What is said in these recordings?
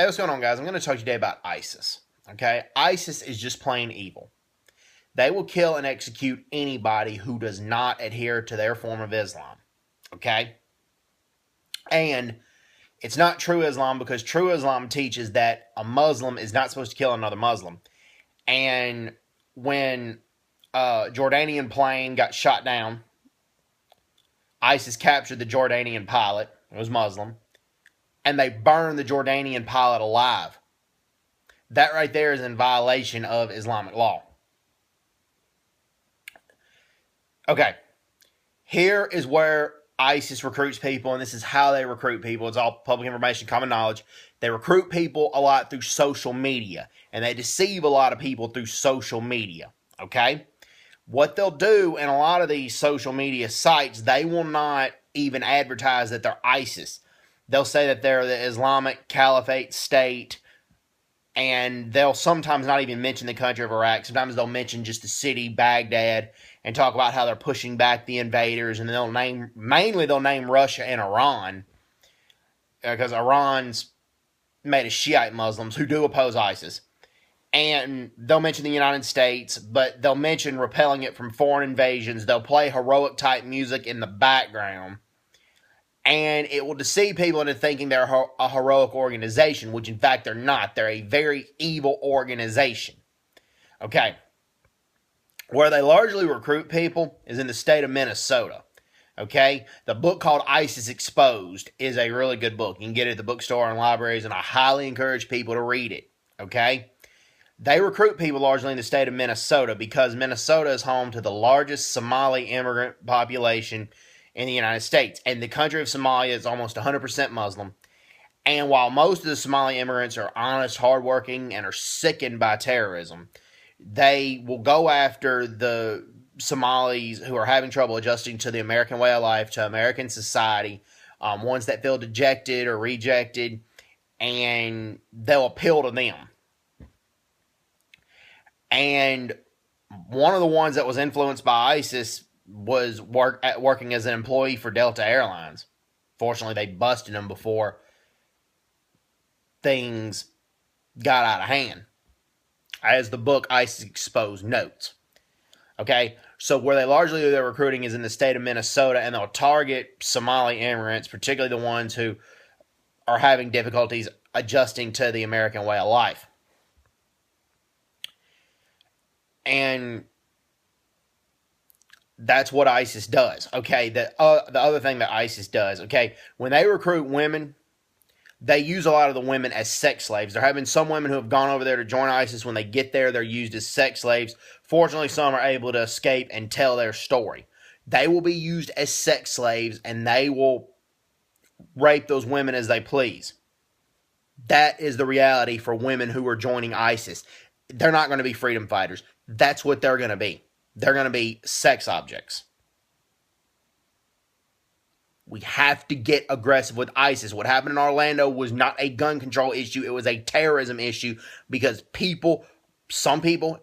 Hey, what's going on, guys? I'm going to talk today about ISIS. Okay? ISIS is just plain evil. They will kill and execute anybody who does not adhere to their form of Islam. Okay? And it's not true Islam because true Islam teaches that a Muslim is not supposed to kill another Muslim. And when a Jordanian plane got shot down, ISIS captured the Jordanian pilot. It was Muslim. And they burned the Jordanian pilot alive. That right there is in violation of Islamic law. Okay, here is where ISIS recruits people, and this is how they recruit people. It's all public information, common knowledge. They recruit people a lot through social media, and they deceive a lot of people through social media, okay? What they'll do in a lot of these social media sites, they will not even advertise that they're ISIS. They'll say that they're the Islamic Caliphate State, and they'll sometimes not even mention the country of Iraq. Sometimes they'll mention just the city, Baghdad, and talk about how they're pushing back the invaders. And they'll name Russia and Iran, because Iran's made of Shiite Muslims who do oppose ISIS. And they'll mention the United States, but they'll mention repelling it from foreign invasions. They'll play heroic type music in the background. And it will deceive people into thinking they're a heroic organization, which in fact they're not. They're a very evil organization. Okay. Where they largely recruit people is in the state of Minnesota. Okay. The book called ISIS Exposed is a really good book. You can get it at the bookstore and libraries, and I highly encourage people to read it. Okay. They recruit people largely in the state of Minnesota because Minnesota is home to the largest Somali immigrant population in the United States. And the country of Somalia is almost 100% Muslim. And while most of the Somali immigrants are honest, hardworking, and are sickened by terrorism, they will go after the Somalis who are having trouble adjusting to the American way of life, to American society, ones that feel dejected or rejected, and they'll appeal to them. And one of the ones that was influenced by ISIS was working as an employee for Delta Airlines. Fortunately, they busted him before things got out of hand, as the book ISIS Exposed notes. Okay, so where they largely do their recruiting is in the state of Minnesota, and they'll target Somali immigrants, particularly the ones who are having difficulties adjusting to the American way of life. And that's what ISIS does, okay? The other thing that ISIS does, okay, when they recruit women, they use a lot of the women as sex slaves. There have been some women who have gone over there to join ISIS. When they get there, they're used as sex slaves. Fortunately, some are able to escape and tell their story. They will be used as sex slaves, and they will rape those women as they please. That is the reality for women who are joining ISIS. They're not going to be freedom fighters. That's what they're going to be. They're going to be sex objects. We have to get aggressive with ISIS. What happened in Orlando was not a gun control issue. It was a terrorism issue because some people,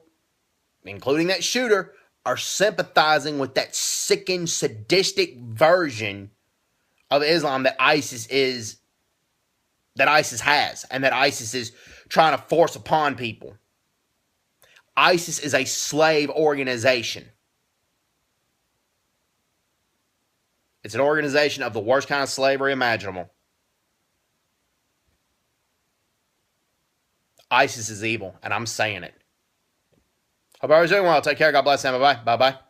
including that shooter, are sympathizing with that sickened, sadistic version of Islam that ISIS has, and that ISIS is trying to force upon people. ISIS is a slave organization. It's an organization of the worst kind of slavery imaginable. ISIS is evil, and I'm saying it. Hope everyone's doing well. Take care. God bless. And bye-bye. Bye-bye.